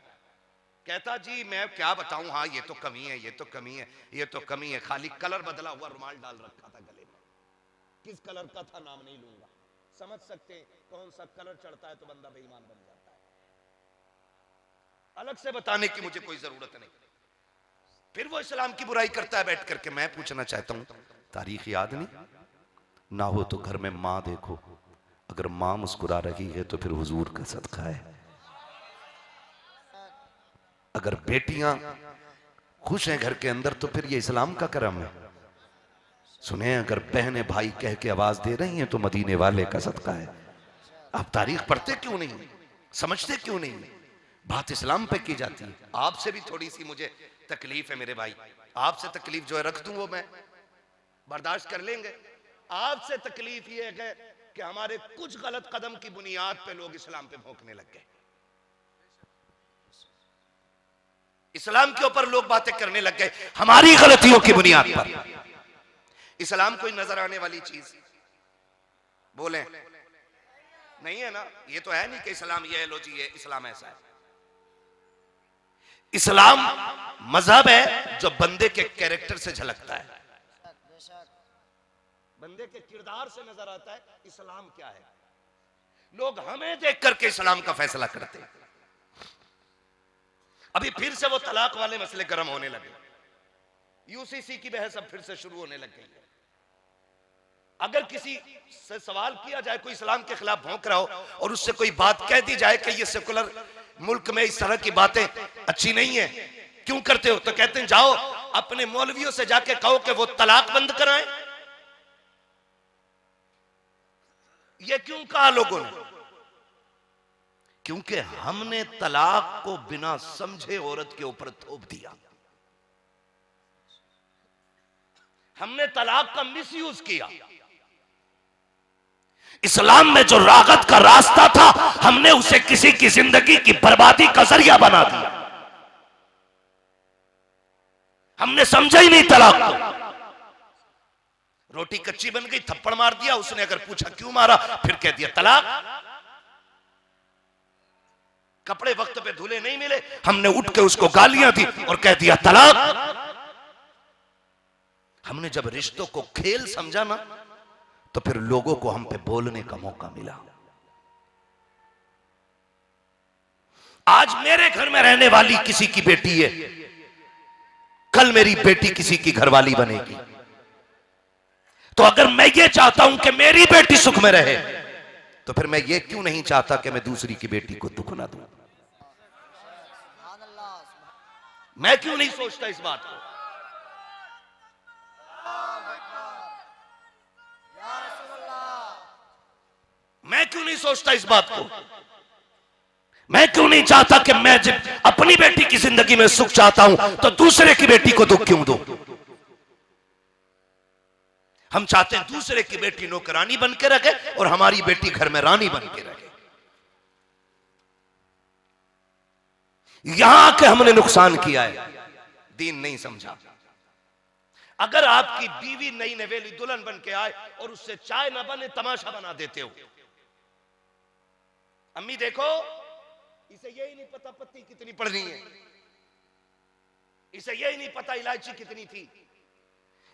कहता जी मैं क्या बताऊं, हाँ ये तो कमी है, ये तो कमी है, ये तो कमी है, खाली कलर बदला हुआ रुमाल डाल रखा था गले में, किस कलर का था नाम नहीं लूंगा। समझ सकते हैं कौन सा कलर चढ़ता है तो बंदा बेईमान बन जाता है, अलग से बताने की मुझे कोई जरूरत नहीं। फिर वो इस्लाम की बुराई करता है बैठ करके। मैं पूछना चाहता हूं, तारीख याद नहीं ना हो तो घर में माँ देखो, अगर माँ मुस्कुरा रही है तो फिर हुजूर का सदका है। अगर बेटियां खुश हैं घर के अंदर तो फिर ये इस्लाम का करम है। सुने, अगर बहनें भाई कह के आवाज दे रही हैं तो मदीने वाले का सदका है। आप तारीख पढ़ते क्यों नहीं, समझते क्यों नहीं? बात इस्लाम पे की जाती है। आपसे भी थोड़ी सी मुझे तकलीफ है मेरे भाई, आपसे तकलीफ जो है रख दूं वो मैं बर्दाश्त कर लेंगे। आपसे तकलीफ ये है कि हमारे कुछ गलत कदम की बुनियाद पे लोग इस्लाम पे भौंकने लग गए, इस्लाम के ऊपर लोग बातें करने लग गए हमारी गलतियों की बुनियाद पर। इस्लाम कोई नजर आने वाली चीज बोले नहीं है ना, ये तो है नहीं कि इस्लाम ये है, लो जी ये इस्लाम ऐसा है। इस्लाम मजहब है जो बंदे के कैरेक्टर से झलकता है, बंदे के किरदार से नजर आता है इस्लाम क्या है। लोग हमें देख करके इस्लाम का फैसला करते हैं। अभी फिर से वो तलाक वाले मसले गर्म होने लगे, यूसीसी की बहस अब फिर से शुरू होने लग गई है। अगर किसी से सवाल किया जाए, कोई इस्लाम के खिलाफ भौंक रहा हो और उससे कोई बात कह दी जाए कि ये सेकुलर मुल्क में इस तरह की बातें अच्छी नहीं है, क्यों करते हो, तो कहते हैं जाओ अपने मौलवियों से जाके कहो कि वो तलाक बंद कराएं। ये क्यों कहा लोगों ने? क्योंकि हमने तलाक को बिना समझे औरत के ऊपर थोप दिया, हमने तलाक का मिसयूज किया। इस्लाम में जो रागत का रास्ता था, हमने उसे किसी की जिंदगी की बर्बादी का जरिया बना दिया। हमने समझा ही नहीं तलाक को। रोटी कच्ची बन गई, थप्पड़ मार दिया, उसने अगर पूछा क्यों मारा, फिर कह दिया तलाक। कपड़े वक्त पे धुले नहीं मिले, हमने उठ के उसको गालियां दी और कह दिया तलाक। हमने जब रिश्तों को खेल समझा ना, तो फिर लोगों को हम पे बोलने का मौका मिला। आज मेरे घर में रहने वाली किसी की बेटी है, कल मेरी बेटी किसी की घरवाली बनेगी। तो अगर मैं ये चाहता हूं कि मेरी बेटी सुख में रहे, तो फिर मैं ये क्यों नहीं चाहता कि मैं दूसरी की बेटी को दुख ना दूं? मैं क्यों नहीं सोचता इस बात को? मैं क्यों नहीं सोचता इस बात को? मैं क्यों नहीं चाहता कि मैं जब अपनी बेटी की जिंदगी में सुख चाहता हूं, तो दूसरे की बेटी को दुख क्यों दूं? हम चाहते हैं दूसरे की बेटी नौकरानी बन के रखे और हमारी बेटी घर में रानी बन के रखे। यहां आके हमने नुकसान किया है, दीन नहीं समझा। अगर आपकी बीवी नई नवेली दुल्हन बन के आए और उससे चाय ना बने, तमाशा बना देते हो। अम्मी देखो, इसे यही नहीं पता पत्ती कितनी पड़नी है, इसे यही नहीं पता इलायची कितनी थी,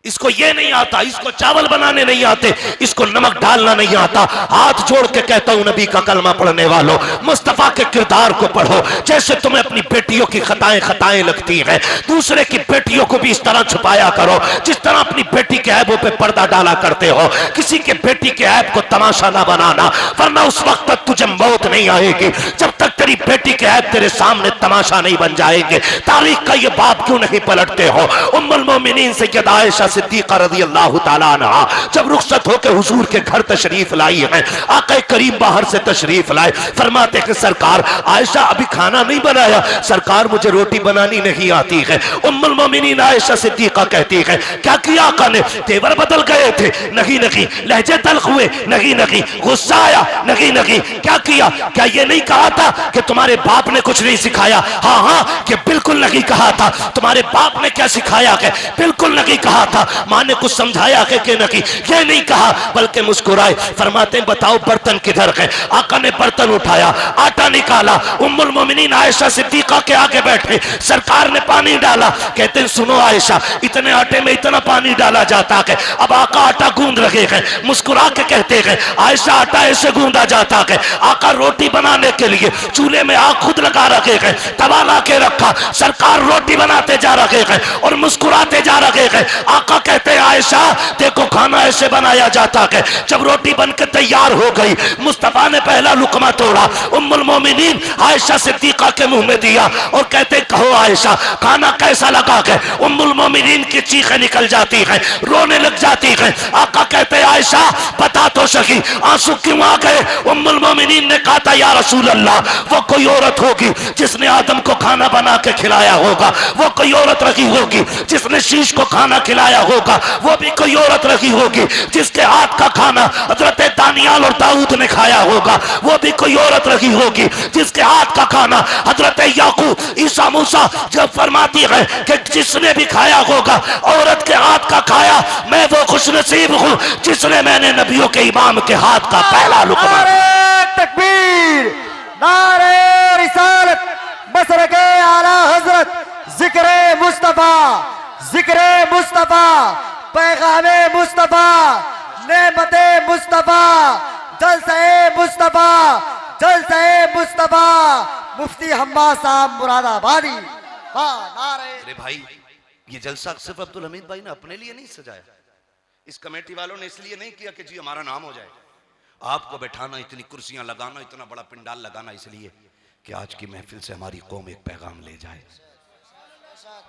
इसको ये नहीं आता, इसको चावल बनाने नहीं आते, इसको नमक डालना नहीं आता। हाथ जोड़ के कहता हूं नबी का कलमा पढ़ने वालों, मुस्तफा के किरदार को पढ़ो। जैसे तुम्हें अपनी बेटियों की खताएं लगती हैं, दूसरे की बेटियों को भी इस तरह छुपाया करो जिस तरह अपनी बेटी के ऐबों पे पर्दा डाला करते हो। किसी के बेटी के ऐब को तमाशा ना बनाना, वरना उस वक्त तक तुझे मौत नहीं आएगी जब तक तेरी बेटी के ऐब तेरे सामने तमाशा नहीं बन जाएंगे। तारीख का ये बाप क्यों नहीं पलटते हो? उम्मुल मोमिनीन सैयदा आयशा सिद्दीक़ा रज़ियल्लाहु ताला अन्हा जब रुखसत होकर हुजूर के घर तशरीफ लाई है, आका करीम बाहर से तशरीफ लाए, फरमाते हैं सरकार आयशा अभी खाना नहीं बनाया, सरकार मुझे रोटी बनानी नहीं आती है। उम्मुल मोमिनीन आयशा सिद्दीक़ा कहती है क्या किया आका ने? तेवर बदल गए थे? नहीं नहीं। लहजे तल्ख हुए? नहीं नहीं। गुस्सा आया? नहीं नहीं। क्या किया? क्या ये नहीं कहा था कि तुम्हारे बाप ने कुछ नहीं सिखाया? हाँ हाँ, कि बिल्कुल नहीं कहा था। तुम्हारे बाप ने क्या सिखाया है? बिल्कुल नहीं कहा था। मां ने कुछ समझाया है कि नहीं? ये नहीं कहा, बल्कि मुस्कुराए। फरमाते बताओ बर्तन किधर है? आका ने बर्तन उठाया, आटा निकाला, उम्मुल मोमिनीन आयशा सिद्दीक़ा के आगे बैठे, सरकार ने पानी डाला। कहते हैं सुनो आयशा, इतने आटे में इतना पानी डाला जाता है। अब आका आटा गूंद रहे हैं, मुस्कुरा के कहते हैं आयशा आटा ऐसे गूंदा जाता है। आका रोटी बनाने के लिए चूल्हे में आग खुद लगा रखे हैं, तवा ला के रखा, सरकार रोटी बनाते जा रहे हैं और मुस्कुराते जा रहे हैं। आका कहते हैं आयशा देखो खाना ऐसे बनाया जाता है। जब रोटी बनकर तैयार हो गई, मुस्तफा ने पहला लुकमा तोड़ा, उम्मुल मोमिनीन आयशा सिद्दीक़ा के मुंह में दिया और कहते कहो आयशा खाना कैसा लगा है? उम्मुल मोमिनीन की चीखें निकल जाती हैं, रोने लग जाती हैं। आका कहते आयशा बता तो सही आंसू क्यों आ गए? उम्मुल मोमिनीन ने कहा था या रसूल अल्लाह, वो कोई औरत होगी जिसने आदम को खाना बना के खिलाया होगा, वो कोई औरत रही होगी जिसने शीश को खाना खिलाया होगा, वो भी कोई औरत रही होगी जिसके हाथ का खाना हजरत दानियाल और दाऊद ने खाया होगा, वो भी कोई औरत रही होगी जिसके हाथ का खाना हजरत याकूब ईसा मूसा जब फरमाती है कि जिसने भी खाया होगा औरत के हाथ का खाया, मैं वो खुशनसीब हूं जिसने मैंने नबियों के इमाम के हाथ का पहला लुकमा। नारे तकबीर, नारे रिसालत, मसरके आला हजरत, जिक्रे मुस्तफा, जिक्रे मुस्तफा, पैगामे मुस्तफा, नेमते मुस्तफा, जलसे मुस्तफा, जलसे मुस्तफा, मुफ्ती हम्माद साहब मुरादाबादी। वाह नारे। अरे भाई, ये जलसा सिर्फ अब्दुल हमीद भाई ने अपने लिए नहीं सजाया, इस कमेटी वालों ने इसलिए नहीं किया कि जी हमारा नाम हो जाए। आपको बैठाना, इतनी कुर्सियां लगाना, इतना बड़ा पंडाल लगाना इसलिए कि आज की महफिल से हमारी कौम एक पैगाम ले जाए,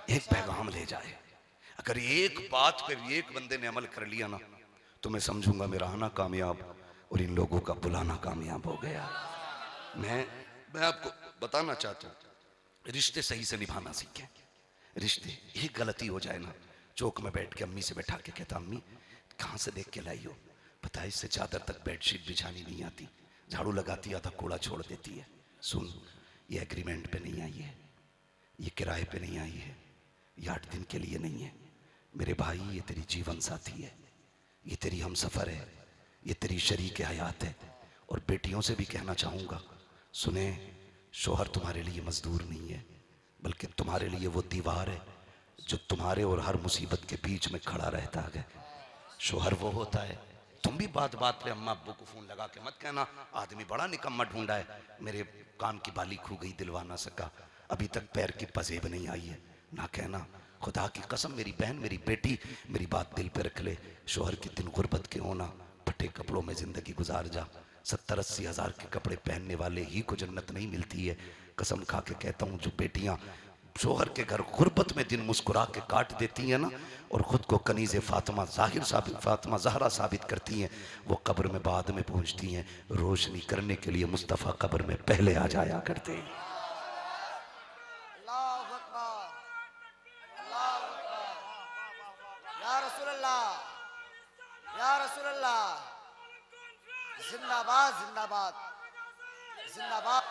एक पैगाम ले जाए। अगर एक बात पे एक बंदे ने अमल कर लिया ना, तो मैं समझूंगा मेरा आना कामयाब और इन लोगों का बुलाना कामयाब हो गया। मैं आपको बताना चाहता हूँ, रिश्ते सही से निभाना सीखें। रिश्ते, एक गलती हो जाए ना, चौक में बैठ के अम्मी से बैठा के कहता, अम्मी कहाँ से देख के लाई हो? पता है इससे चादर तक बेडशीट बिछानी नहीं आती, झाड़ू लगाती आधा कूड़ा छोड़ देती है। सुन, ये एग्रीमेंट पे नहीं आई है, ये किराए पे नहीं आई है, ये 8 दिन के लिए नहीं है मेरे भाई, ये तेरी जीवन साथी है, ये तेरी हमसफर है, ये तेरी शरीक हयात है। और बेटियों से भी कहना चाहूँगा, सुने, शोहर तुम्हारे लिए मजदूर नहीं है, बल्कि तुम्हारे लिए वो दीवार है जो तुम्हारे और हर मुसीबत के बीच में खड़ा रहता है। शोहर वो होता है। तुम भी बात बात पे अम्मा अब्बू को फोन लगा के मत कहना आदमी बड़ा निकम्मा ढूंढा है, मेरे कान की बाली खो गई दिलवा ना सका, अभी तक पैर की पजेब नहीं आई है। ना कहना, खुदा की कसम मेरी बहन, मेरी बेटी, मेरी बात दिल पे रख ले, शोहर के दिन गुर्बत के होना, फटे कपड़ों में जिंदगी गुजार जा। 70-80 हज़ार के कपड़े पहनने वाले ही को जन्नत नहीं मिलती है। कसम खा के कहता हूँ, जो बेटियां शोहर के घर गुर्बत में दिन मुस्कुरा के काट देती हैं ना, और खुद को कनीज़े फातिमा फातिमा ज़हरा साबित करती हैं, वो कब्र में बाद में पहुंचती हैं। रोशनी करने के लिए मुस्तफ़ा कब्र में पहले आ जाया करते हैं। अल्लाहु अकबर, अल्लाहु अकबर। या रसूलल्लाह, या रसूलल्लाह, जिंदाबाद जिंदाबाद जिंदाबाद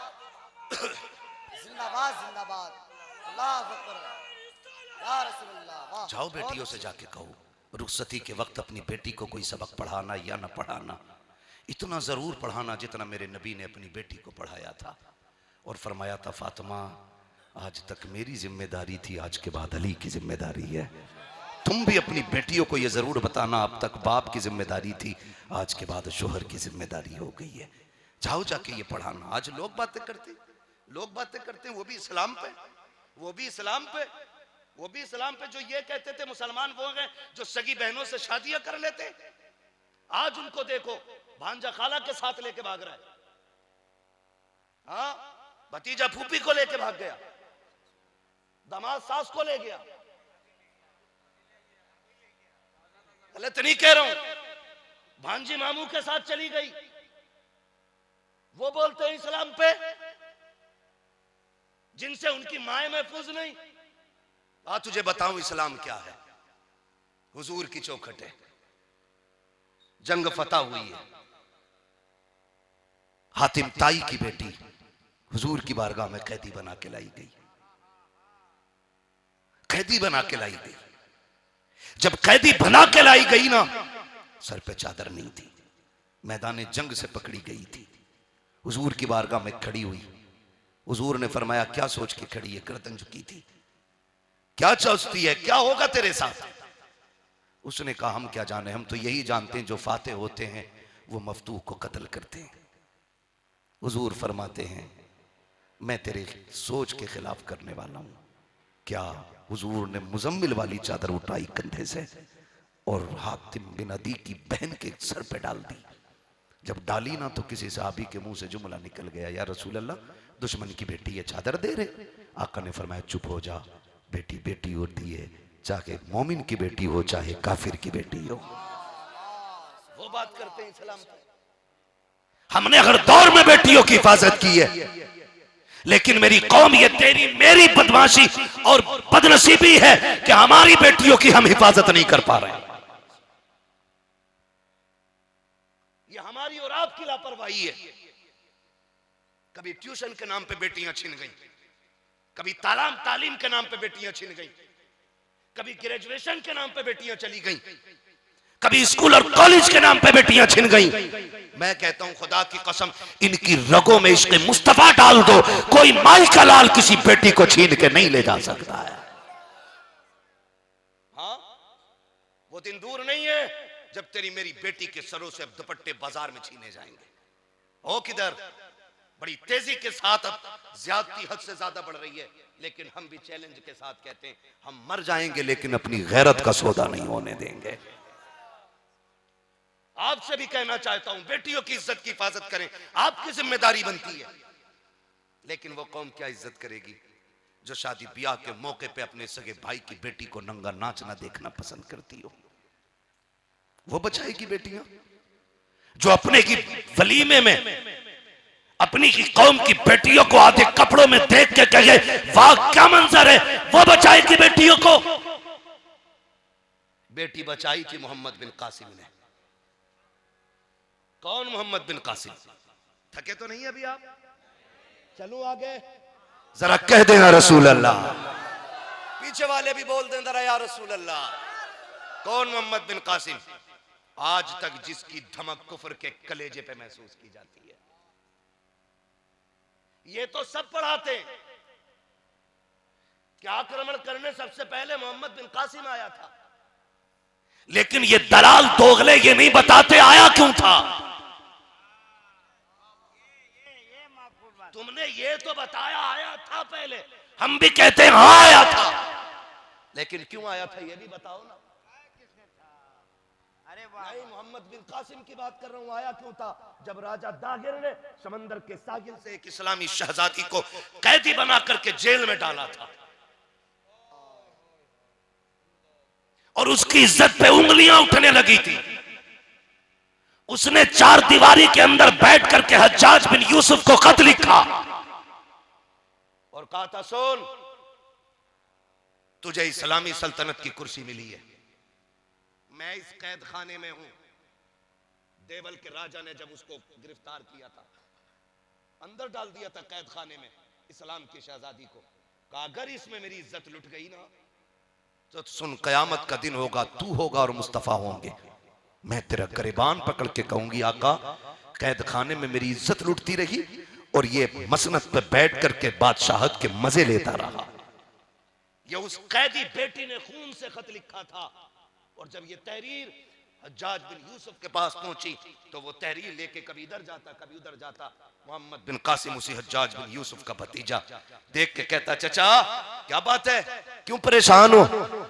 जिंदाबाद जिंदाबाद। अल्लाहु अकबर, या रसूलल्लाह। वाह। जाओ बेटियों से जाके कहो, रुखसती के वक्त अपनी बेटी को कोई सबक पढ़ाना या न पढ़ाना, इतना ज़रूर पढ़ाना जितना मेरे नबी ने अपनी बेटी को पढ़ाया था। और फरमाया था, फातिमा आज तक मेरी जिम्मेदारी थी, आज के बाद अली की जिम्मेदारी है। तुम भी अपनी बेटियों को यह ज़रूर बताना, अब तक बाप की जिम्मेदारी थी, आज के बाद शोहर की जिम्मेदारी हो गई है। जाओ जाके ये पढ़ाना। आज लोग बातें करते हैं, वो भी इस्लाम पे, वो भी इस्लाम पे जो ये कहते थे मुसलमान वो हैं जो सगी बहनों से शादियां कर लेते। आज उनको देखो, भांजा खाला के साथ लेके भाग रहा है, हाँ, भतीजा फूफी को लेके भाग गया, दामाद सास को ले गया। गलत नहीं कह रहा हूं, भांजी मामू के साथ चली गई। वो बोलते हैं इस्लाम पे, जिनसे उनकी माएं महफूज नहीं। आ तुझे बताऊं इस्लाम क्या है। हुजूर की चौखट है, जंग फतह हुई है, हातिम ताई की बेटी हुजूर की बारगाह में कैदी बना के लाई गई, कैदी बना के लाई गई। जब कैदी बना के लाई गई ना, सर पे चादर नहीं थी, मैदान जंग से पकड़ी गई थी, हुजूर की बारगाह में खड़ी हुई। हुजूर ने फरमाया, क्या सोच के खड़ी है? गर्दन झुकी थी, क्या सोचती है, क्या होगा तेरे साथ? उसने कहा, हम क्या जाने, हम तो यही जानते हैं जो फाते होते हैं वो मफतूह को कत्ल करते हैं। हुजूर फरमाते हैं, मैं तेरे सोच के खिलाफ करने वाला हूं। क्या? हुजूर ने मुजम्मिल वाली चादर उठाई कंधे से और हातिम बिन अदी की बहन के सर पे डाल दी। जब डाली ना तो किसी सहाबी के मुंह से जुमला निकल गया, या रसूल अल्लाह, दुश्मन की बेटी है, चादर दे रहे। आका ने फरमाया, चुप हो जा, बेटी बेटी होती है, चाहे मोमिन की बेटी हो चाहे काफिर की बेटी हो। वो बात करते हैं इस्लाम पे। हमने हर दौर में बेटियों की हिफाजत की है, लेकिन मेरी कौम, ये तेरी मेरी बदमाशी और बदनसीबी है कि हमारी बेटियों की हम हिफाजत नहीं कर पा रहे। ये हमारी और आपकी लापरवाही है। कभी ट्यूशन के नाम पे बेटियां छिन गई, कभी तालीम के नाम पे बेटियां छिन गई, कभी ग्रेजुएशन के नाम पे बेटियां चली गई, कभी स्कूल और कॉलेज के नाम पे बेटियां छिन गई। मैं कहता हूं, खुदा की कसम, इनकी रगों में इश्क़ मुस्तफा डाल दो, कोई माई का लाल किसी बेटी को छीन के नहीं ले जा सकता है। हाँ, वो दिन दूर नहीं है जब तेरी मेरी बेटी के सरों से अब दुपट्टे बाजार में छीने जाएंगे। ओ किधर? बड़ी तेजी के साथ अब ज्यादती हद से ज्यादा बढ़ रही है, लेकिन हम भी चैलेंज के साथ कहते हैं हम मर जाएंगे लेकिन अपनी गैरत का सौदा नहीं होने देंगे। आपसे भी कहना चाहता हूं, बेटियों की इज्जत की हिफाजत करें, आपकी जिम्मेदारी बनती है। लेकिन वो कौम क्या इज्जत करेगी जो शादी ब्याह के मौके पे अपने सगे भाई की बेटी को नंगा नाचना देखना पसंद करती हो? वो बचाएगी बेटियां जो अपने की वलीमे में अपनी की कौम की बेटियों को आधे कपड़ों में देख के कहे वाह क्या मंजर है, वो बचाएगी बेटियों को? बेटी बचाई थी मोहम्मद बिन कासिम ने। कौन मोहम्मद बिन कासिम? थके तो नहीं अभी आप? चलो आगे, जरा कह देना रसूल अल्लाह। पीछे वाले भी बोल दें जरा या रसूल अल्लाह। कौन मोहम्मद बिन कासिम? आज तक जिसकी धमक कुफर के कलेजे पे महसूस की जाती है। ये तो सब पढ़ाते हैं कि आक्रमण करने सबसे पहले मोहम्मद बिन कासिम आया था, लेकिन ये दलाल दोगले ये नहीं बताते आया क्यों था। तुमने ये तो बताया आया था पहले, हम भी कहते हैं हाँ आया था, लेकिन क्यों आया था ये भी बताओ ना। नहीं, मोहम्मद बिन कासिम की बात कर रहा हूं, आया क्यों था? जब राजा दागिर ने समंदर के साहिल से एक इस्लामी शहजादी को कैदी बना करके जेल में डाला था और उसकी इज्जत पे उंगलियां उठने लगी थी, उसने चार दीवारी के अंदर बैठ करके हज्जाज बिन यूसुफ को खत लिखा और कहा था सुन, तुझे इस्लामी सल्तनत की कुर्सी मिली है, मैं इस कैद खाने में हूं। देवल के राजा ने जब उसको गिरफ्तार किया था, अंदर डाल दिया था कैद खाने में इस्लाम की शहजादी को, कहा अगर इसमें मेरी इज्जत लुट गई ना तो सुन, कयामत का दिन होगा, तू होगा और मुस्तफा होंगे, मैं तेरा गिरबान पकड़ के कहूंगी आका कैद खाने में मेरी इज्जत लुटती रही और ये मसनद पे बैठ करके बादशाहत के मजे लेता रहा। ये उस कैदी बेटी ने खून से खत लिखा था और जब ये तहरीर हज्जाज बिन यूसुफ के पास पहुंची तो वो तहरीर लेके कभी इधर जाता कभी उधर जाता। मोहम्मद बिन कासिम उसी हज्जाज बिन यूसुफ का भतीजा देख के कहता चचा क्या बात है, क्यों परेशान हो?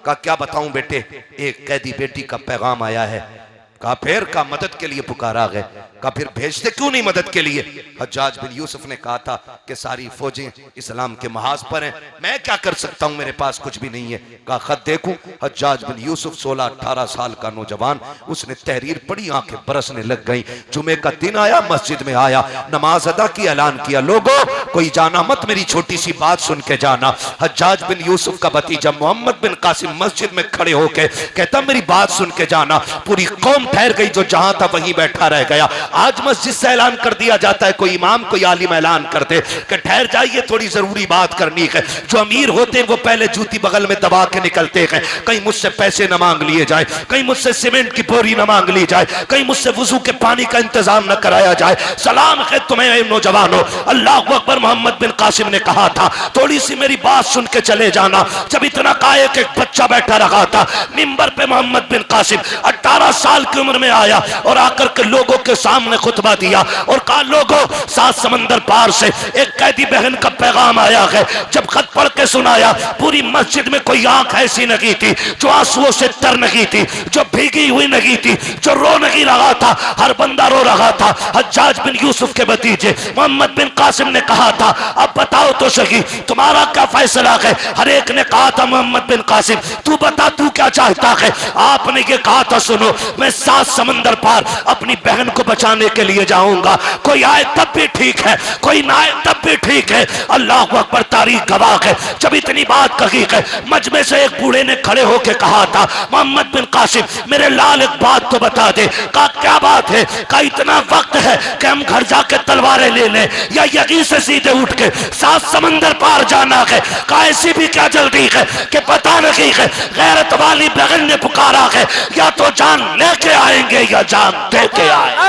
कहा क्या बताऊं बेटे, एक कैदी बेटी का पैगाम आया है। कहा फिर? का मदद के लिए पुकारा गए। कहा फिर भेजते क्यों नहीं मदद के लिए? हज्जाज बिन यूसुफ ने कहा था कि सारी फौजें इस्लाम के महाज पर हैं, मैं क्या कर सकता हूं, मेरे पास कुछ भी नहीं है। कहा खत देखूं? हज्जाज बिन यूसुफ 16-18 साल का नौजवान, उसने तहरीर पढ़ी, आंखें बरसने लग गई। जुमे का दिन आया, मस्जिद में आया, नमाज अदा की, ऐलान किया लोगों कोई जाना मत, मेरी छोटी सी बात सुन के जाना। हज्जाज बिन यूसुफ का भतीजा मोहम्मद बिन कासिम मस्जिद में खड़े होके कहता मेरी बात सुन के जाना। पूरी कौम ठहर गई, जो जहां था वहीं बैठा रह गया। आज मस्जिद से ऐलान कर दिया जाता है, कोई इमाम कोई आलिम ऐलान करते कि ठहर जाइए थोड़ी जरूरी बात करनी है। जो अमीर होते हैं वो पहले जूती बगल में दबा के निकलते हैं, कहीं मुझसे पैसे न मांग लिए जाए, कहीं मुझसे सीमेंट की बोरी न मांग ली जाए, कहीं मुझसे वुजू के पानी का इंतजाम न कराया जाए। सलाम है तुम्हें नौजवानों, अल्लाह अकबर। मोहम्मद बिन कासिम ने कहा था थोड़ी सी मेरी बात सुन के चले जाना। जब इतना काये कि एक बच्चा बैठा रहा था मिंबर पे, मोहम्मद बिन कासिम 18 साल की उम्र में आया और आकर के लोगों के सामने खुतबा दिया और कहा लोगों 7 समंदर पार से एक कैदी बहन का पैगाम आया है। जब खत पढ़ के सुनाया पूरी मस्जिद में कोई आंख ऐसी नहीं थी जो आंसुओं से तर नहीं थी, जो भीगी हुई नहीं थी, जो रो नहीं रहा था, हर बंदा रो रहा था। हज्जाज बिन यूसुफ के भतीजे मोहम्मद बिन कासिम ने कहा था अब बताओ तो सही तुम्हारा क्या फैसला है? हर एक ने कहा था मोहम्मद बिन कासिम तू बता तू क्या चाहता है? आपने ये कहा था सुनो मैं 7 समंदर पार अपनी बहन को बचाने के लिए जाऊंगा, कोई आए तब भी ठीक है, कोई ना आए तब भी ठीक है। अल्लाह अकबर, तारीख गवाह है। जब इतनी बात कही है मजमे से एक बूढ़े ने खड़े होकर कहा था मोहम्मद बिन कासिम मेरे लाल एक बात तो बता दे। कहा क्या बात है? कहा इतना वक्त है कि हम घर जाके तलवारें ले लें या यहीं से सीधे उठ के 7 समंदर पार जाना है? कहा ऐसी भी क्या जल्दी है कि पता नहीं है, गैरत वाली बहन ने पुकारा है, या तो जान लेके आएंगे या जान दे के आए।